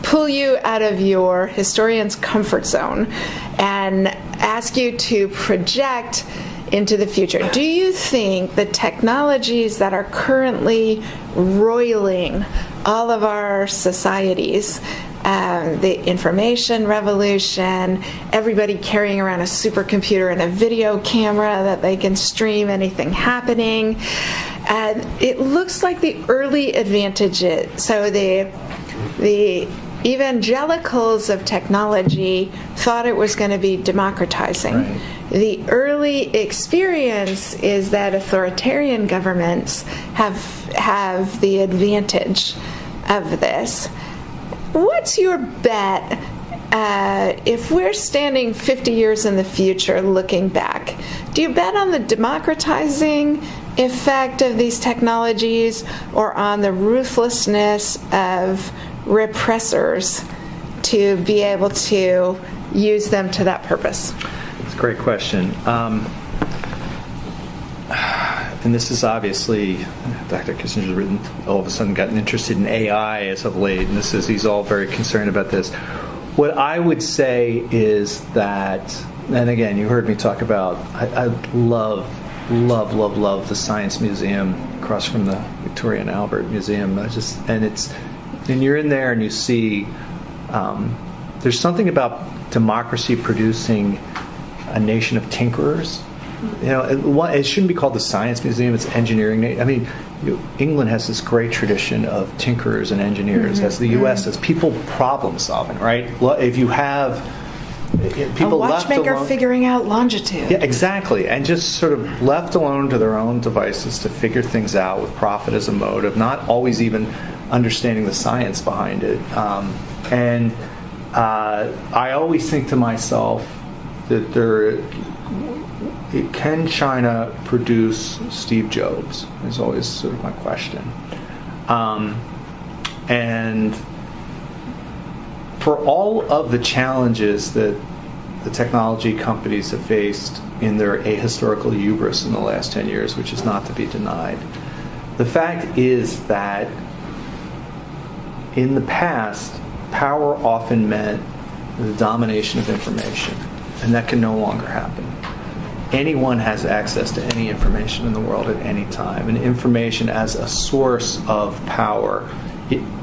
pull you out of your historian's comfort zone and ask you to project into the future. Do you think the technologies that are currently roiling all of our societies, the information revolution, everybody carrying around a supercomputer and a video camera that they can stream anything happening, it looks like the early advantages, so the evangelicals of technology thought it was going to be democratizing. Right. The early experience is that authoritarian governments have the advantage of this. What's your bet if we're standing 50 years in the future looking back? Do you bet on the democratizing effect of these technologies or on the ruthlessness of repressors to be able to use them to that purpose? It's a great question. And this is obviously, Dr. Kissinger's written, all of a sudden gotten interested in AI as of late, and he's all very concerned about this. What I would say is that, and again, you heard me talk about, I love the Science Museum across from the Victoria and Albert Museum. And you're in there and you see, there's something about democracy producing a nation of tinkerers. It shouldn't be called the Science Museum, it's engineering. England has this great tradition of tinkerers and engineers, as the U.S. does. People problem solving, right? If you have people a watchmaker left alone, figuring out longitude. Yeah, exactly. And just sort of left alone to their own devices to figure things out with profit as a motive, not always even understanding the science behind it. I always think to myself that can China produce Steve Jobs? Is always sort of my question. And for all of the challenges that the technology companies have faced in their ahistorical hubris in the last 10 years, which is not to be denied, the fact is that in the past, power often meant the domination of information, and that can no longer happen. Anyone has access to any information in the world at any time, and information as a source of power,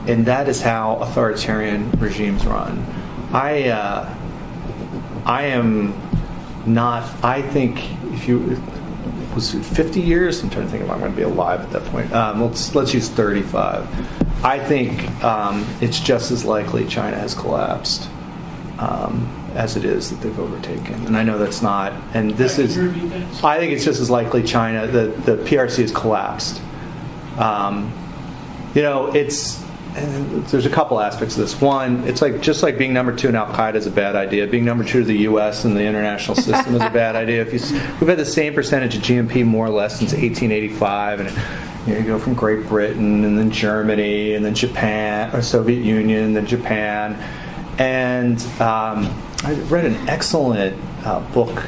and that is how authoritarian regimes run. I think if you was it 50 years, I'm trying to think if I'm going to be alive at that point. Let's use 35. I think it's just as likely China has collapsed as it is that they've overtaken. And I know that's not, and this is, I think it's just as likely China, the PRC has collapsed. There's a couple aspects of this. One, it's just like being number 2 in Al-Qaeda is a bad idea. Being number 2 to the U.S. and the international system is a bad idea. We've had the same percentage of GNP more or less since 1885, and you go from Great Britain and then Germany and then Japan, or Soviet Union, then Japan. And I read an excellent book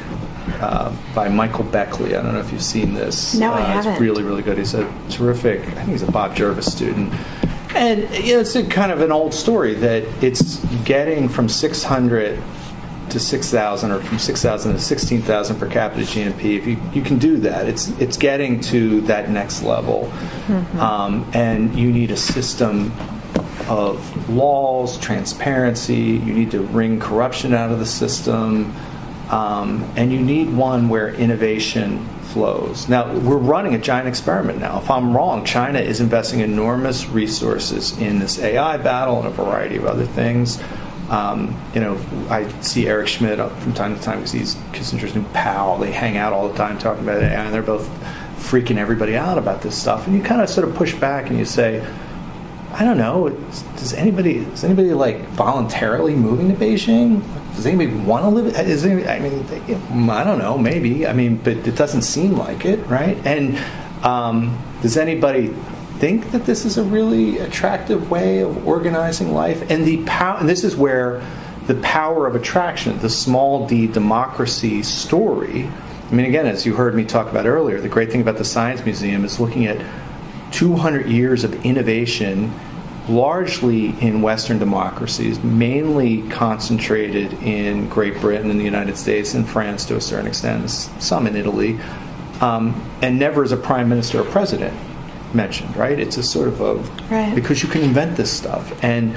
by Michael Beckley. I don't know if you've seen this. No, I haven't. It's really, really good. He's a terrific, I think he's a Bob Jervis student. And it's a kind of an old story that it's getting from 600 to 6,000 or from 6,000 to 16,000 per capita GNP. If you can do that, it's getting to that next level. Mm-hmm. And you need a system of laws, transparency. You need to wring corruption out of the system. And you need one where innovation flows. Now, we're running a giant experiment now. If I'm wrong, China is investing enormous resources in this AI battle and a variety of other things. I see Eric Schmidt up from time to time because he's Kissinger's new pal. They hang out all the time talking about AI, and they're both freaking everybody out about this stuff. And you kind of sort of push back and you say, I don't know, is anybody like voluntarily moving to Beijing? Does anybody want to live? I don't know, maybe. but it doesn't seem like it, right? And does anybody think that this is a really attractive way of organizing life? And and this is where the power of attraction, the small d democracy story. Again, as you heard me talk about earlier, the great thing about the Science Museum is looking at 200 years of innovation, largely in Western democracies, mainly concentrated in Great Britain and the United States and France to a certain extent, some in Italy, and never as a prime minister or president mentioned, right? It's a sort of right. Because you can invent this stuff. And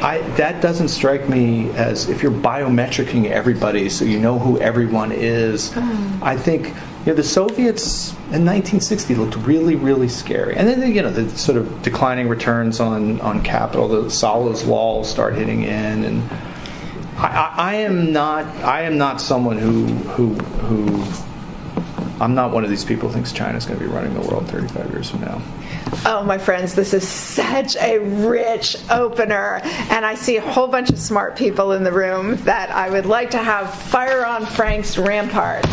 that doesn't strike me as if you're biometricing everybody so you know who everyone is. I think the Soviets in 1960 looked really, really scary. And then, the sort of declining returns on capital, the Solo's laws start hitting in. And I am not someone who I'm not one of these people who thinks China's going to be running the world 35 years from now. Oh, my friends, this is such a rich opener, and I see a whole bunch of smart people in the room that I would like to have fire on Frank's ramparts.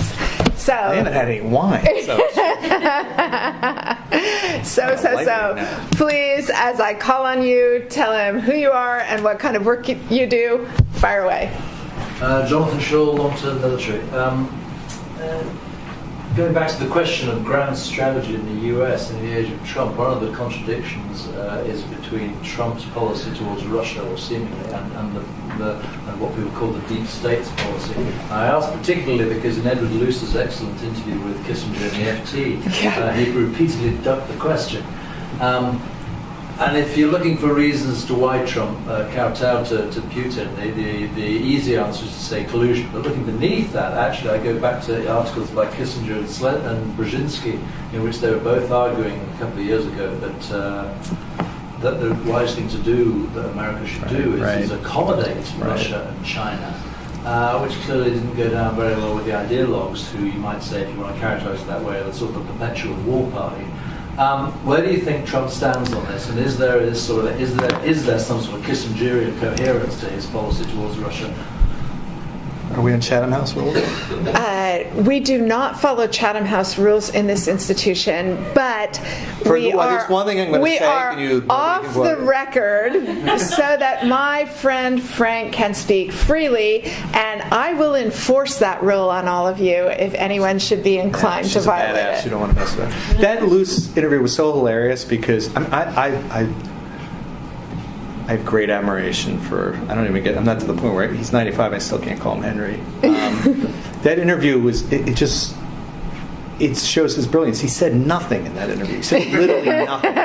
So I haven't had any wine. So please, as I call on you, tell him who you are and what kind of work you do. Fire away. Jonathan Shaw, long-term military. Going back to the question of grand strategy in the US in the age of Trump, one of the contradictions is between Trump's policy towards Russia, or seemingly, and what people call the deep states policy. I ask particularly because in Edward Luce's excellent interview with Kissinger in the FT, he repeatedly ducked the question. And if you're looking for reasons to why Trump kowtowed to Putin, the easy answer is to say collusion. But looking beneath that, actually, I go back to articles by Kissinger and Brzezinski, in which they were both arguing a couple of years ago that the wise thing to do, that America should do, is accommodate Russia and China, which clearly didn't go down very well with the ideologues, who you might say, if you want to characterize it that way, are sort of a perpetual war party. Where do you think Trump stands on this? And is there some sort of Kissingerian coherence to his policy towards Russia? Are we on Chatham House rules? We do not follow Chatham House rules in this institution, but we are off the record so that my friend Frank can speak freely, and I will enforce that rule on all of you if anyone should be inclined to violate it. You don't want to mess with that. That Luce interview was so hilarious because I have great admiration for, I'm not to the point where he's 95, I still can't call him Henry. That interview was, it shows his brilliance. He said nothing in that interview. He said literally nothing.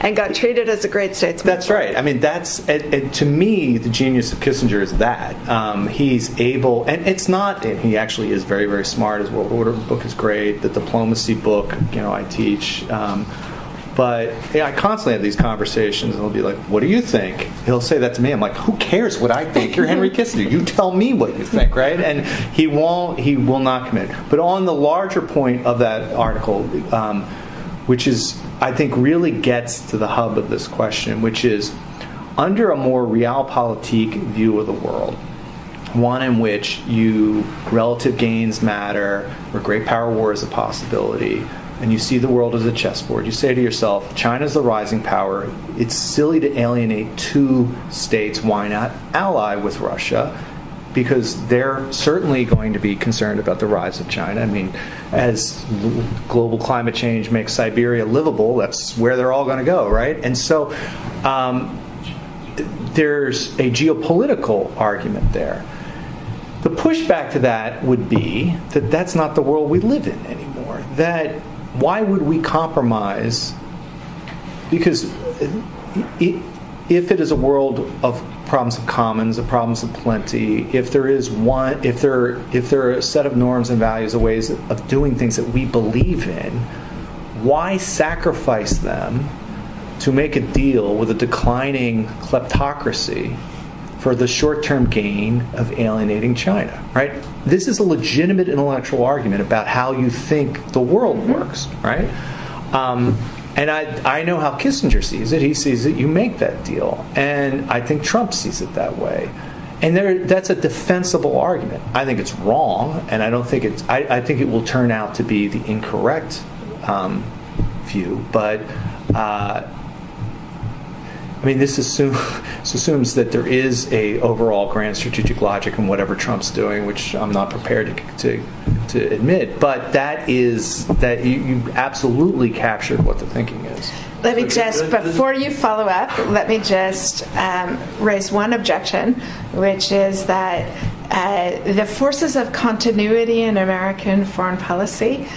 And got treated as a great statesman. That's right. I mean, to me, the genius of Kissinger is that. He's able, and it's not, and he actually is very, very smart. His World Order book is great. The diplomacy book, I teach. But I constantly have these conversations, and he'll be like, "What do you think?" He'll say that to me. I'm like, "Who cares what I think? You're Henry Kissinger. You tell me what you think, right?" And he will not commit. But on the larger point of that article, which is, I think, really gets to the hub of this question, which is under a more realpolitik view of the world, one in which relative gains matter, where great power war is a possibility, and you see the world as a chessboard, you say to yourself, China's the rising power. It's silly to alienate two states. Why not ally with Russia? Because they're certainly going to be concerned about the rise of China. I mean, as global climate change makes Siberia livable, that's where they're all going to go, right? And so there's a geopolitical argument there. The pushback to that would be that that's not the world we live in anymore. That why would we compromise? Because if it is a world of problems of commons, of problems of plenty, if there are a set of norms and values and ways of doing things that we believe in, why sacrifice them to make a deal with a declining kleptocracy for the short-term gain of alienating China, right? This is a legitimate intellectual argument about how you think the world works, right? And I know how Kissinger sees it. He sees it, you make that deal. And I think Trump sees it that way. And that's a defensible argument. I think it's wrong, and I don't think I think it will turn out to be the incorrect view. But this assumes that there is a overall grand strategic logic in whatever Trump's doing, which I'm not prepared to admit. But that you absolutely captured what the thinking is. Let me just, before you follow up, let me just raise one objection, which is that the forces of continuity in American foreign policy,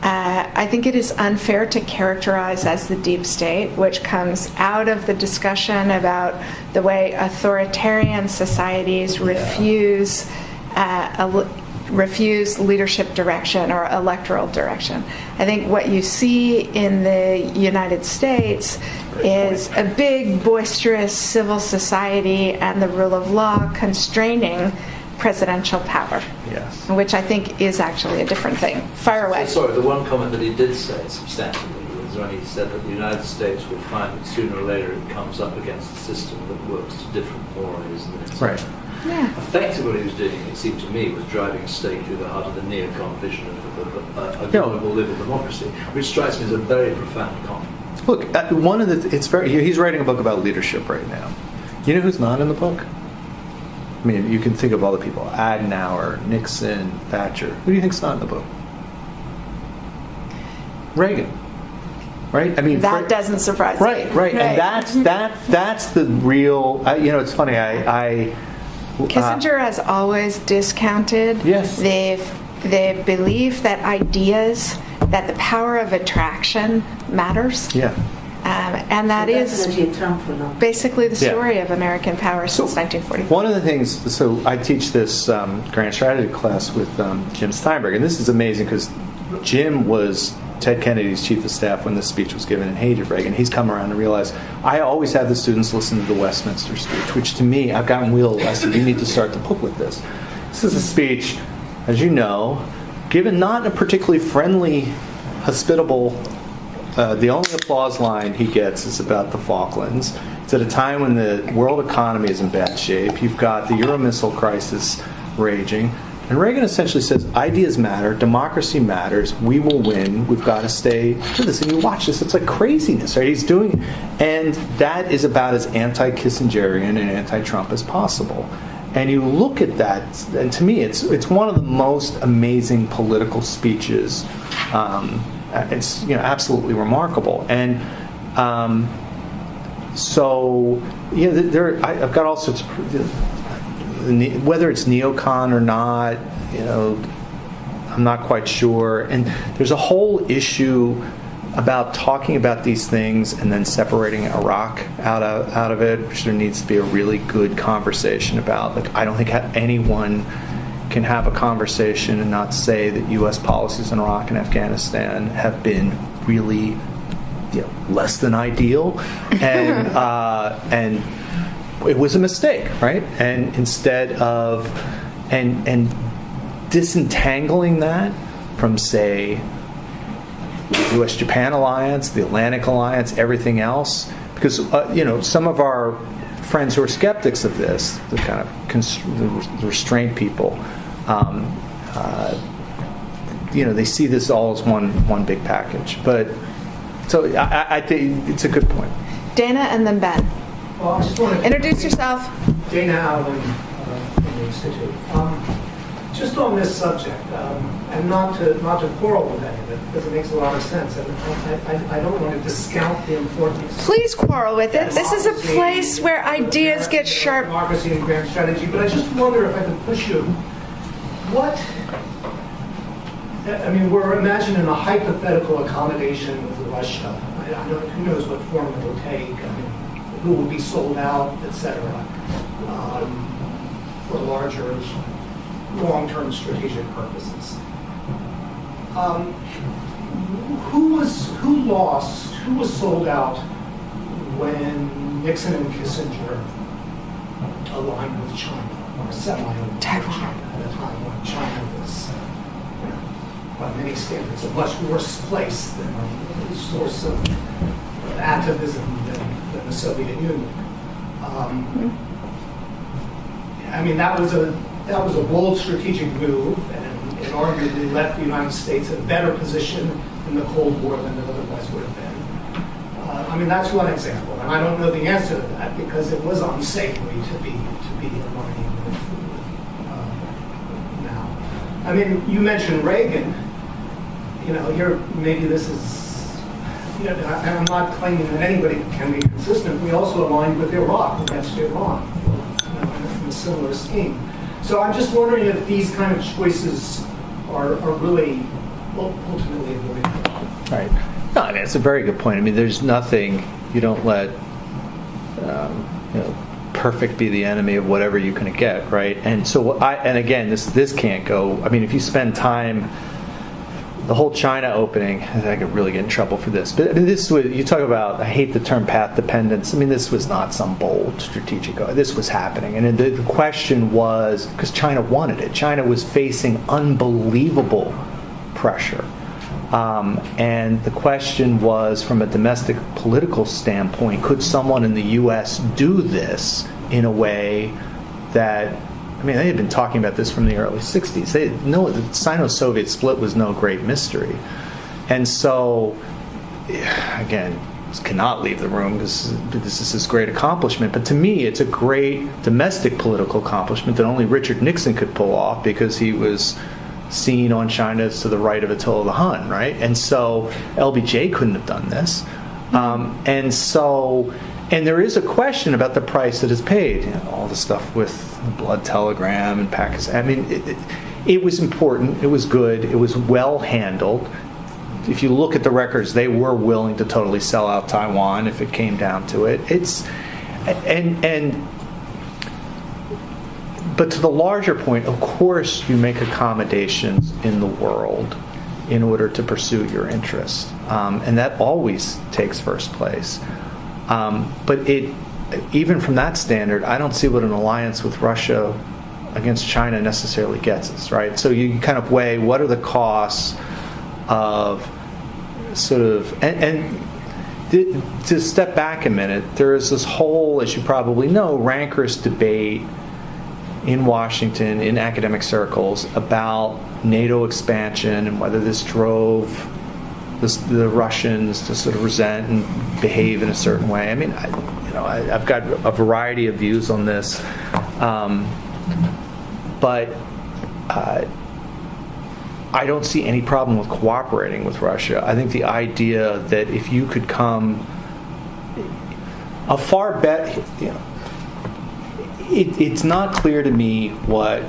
I think it is unfair to characterize as the deep state, which comes out of the discussion about the way authoritarian societies refuse leadership direction or electoral direction. I think what you see in the United States is a big, boisterous civil society and the rule of law constraining presidential power, yes, which I think is actually a different thing. Fire away. Sorry, the one comment that he did say substantively was when he said that the United States will find that sooner or later it comes up against a system that works to different mores than its right. Yeah. Effectively, what he was doing, it seemed to me, was driving a stake through the heart of the neocon vision of a global liberal democracy, which strikes me as a very profound comment. Look, he's writing a book about leadership right now. You know who's not in the book? I mean, you can think of all the people: Agnelli, Nixon, Thatcher. Who do you think's not in the book? Reagan, right? I mean, that doesn't surprise me. Right. And that's the real. It's funny. Kissinger has always discounted the belief that ideas, that the power of attraction matters. Yeah. And that is basically the story of American power since 1940. One of the things, I teach this grand strategy class with Jim Steinberg, and this is amazing because Jim was Ted Kennedy's chief of staff when this speech was given and hated Reagan. He's come around and realized, I always have the students listen to the Westminster speech, which to me, I've gotten wheeled. I said, you need to start the book with this. This is a speech, as you know, given not in a particularly friendly hospitable. The only applause line he gets is about the Falklands. It's at a time when the world economy is in bad shape. You've got the Euro missile crisis raging. And Reagan essentially says, ideas matter, democracy matters, we will win, we've got to stay to this. And you watch this, it's like craziness, right? He's doing, and that is about as anti-Kissingerian and anti-Trump as possible. And you look at that, and to me, it's one of the most amazing political speeches. It's absolutely remarkable. And so I've got all sorts of, whether it's neocon or not, I'm not quite sure. And there's a whole issue about talking about these things and then separating Iraq out of it, which there needs to be a really good conversation about. Like, I don't think anyone can have a conversation and not say that U.S. policies in Iraq and Afghanistan have been really, less than ideal, and it was a mistake, right? And instead of and disentangling that from, say, the U.S.-Japan alliance, the Atlantic alliance, everything else, because some of our friends who are skeptics of this, the kind of the restraint people, they see this all as one big package. But so I think it's a good point. Dana and then Ben. Well, I just want to introduce yourself. Dana Allen from the Institute. Just on this subject, and not to quarrel with any of it, because it makes a lot of sense, and I don't want to discount the importance. Please quarrel with it. This is a place where ideas get sharp. Democracy and grand strategy, but I just wonder if I could push you. We're imagining a hypothetical accommodation with Russia. Who knows what form it will take? Who will be sold out, etc. For larger, long-term strategic purposes. Who was sold out when Nixon and Kissinger aligned with China, or semi-aligned with China at a time when China was, by many standards, a much worse place than a source of activism than the Soviet Union. That was a bold strategic move, and it arguably left the United States in a better position in the Cold War than it otherwise would have been. That's one example, and I don't know the answer to that because it was unsavory to be aligning with now. You mentioned Reagan. Maybe this is. I'm not claiming that anybody can be consistent. We also aligned with Iraq against Iran in a similar scheme. So I'm just wondering if these kind of choices are really ultimately avoidable. Right. No, it's a very good point. There's nothing, you don't let perfect be the enemy of whatever you can get, right? And so again, this can't go. If you spend time, the whole China opening, I could really get in trouble for this. But this was, you talk about, I hate the term path dependence. This was not some bold strategic. This was happening, and the question was because China wanted it. China was facing unbelievable pressure, and the question was, from a domestic political standpoint, could someone in the U.S. do this in a way that? They had been talking about this from the early 60s. The Sino-Soviet split was no great mystery. And so, again, cannot leave the room because this is this great accomplishment. But to me, it's a great domestic political accomplishment that only Richard Nixon could pull off because he was seen on China to the right of Attila the Hun, right? And so LBJ couldn't have done this. And there is a question about the price that is paid. All the stuff with the blood telegram and Pakistan. It was important. It was good. It was well handled. If you look at the records, they were willing to totally sell out Taiwan if it came down to it. But to the larger point, of course, you make accommodations in the world in order to pursue your interests, and that always takes first place. But even from that standard, I don't see what an alliance with Russia against China necessarily gets us, right? So you kind of weigh what are the costs of sort of, to step back a minute, there is this whole, as you probably know, rancorous debate in Washington, in academic circles, about NATO expansion and whether this drove the Russians to sort of resent and behave in a certain way. I mean, I've got a variety of views on this, but I don't see any problem with cooperating with Russia. I think the idea that if you could come a far better, it's not clear to me what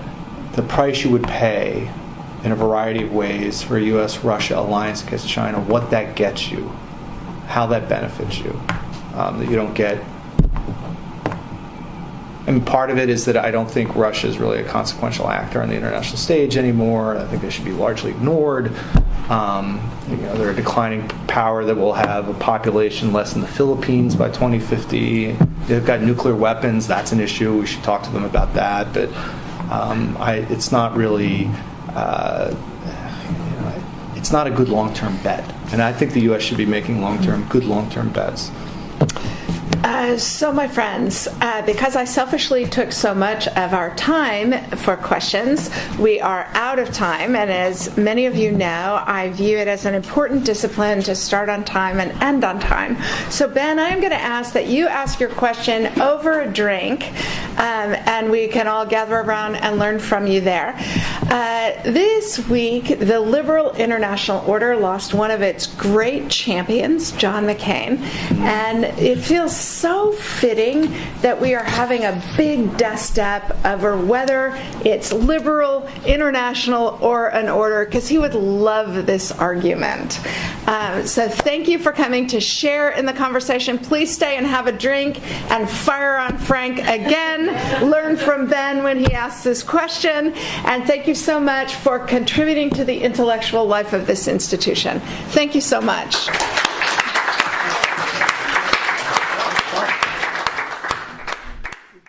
the price you would pay in a variety of ways for a U.S.-Russia alliance against China, what that gets you, how that benefits you, that you don't get. I mean, part of it is that I don't think Russia is really a consequential actor on the international stage anymore. I think they should be largely ignored. They're a declining power that will have a population less than the Philippines by 2050. They've got nuclear weapons. That's an issue. We should talk to them about that. But it's not really. It's not a good long-term bet. And I think the U.S. should be making good long-term bets. So, my friends, because I selfishly took so much of our time for questions, we are out of time. And as many of you know, I view it as an important discipline to start on time and end on time. So, Ben, I'm going to ask that you ask your question over a drink, and we can all gather around and learn from you there. This week, the liberal international order lost one of its great champions, John McCain, and it feels so fitting that we are having a big dust up over whether it's liberal, international, or an order, because he would love this argument. So thank you for coming to share in the conversation. Please stay and have a drink and fire on Frank again. Learn from Ben when he asks this question. And thank you so much for contributing to the intellectual life of this institution. Thank you so much.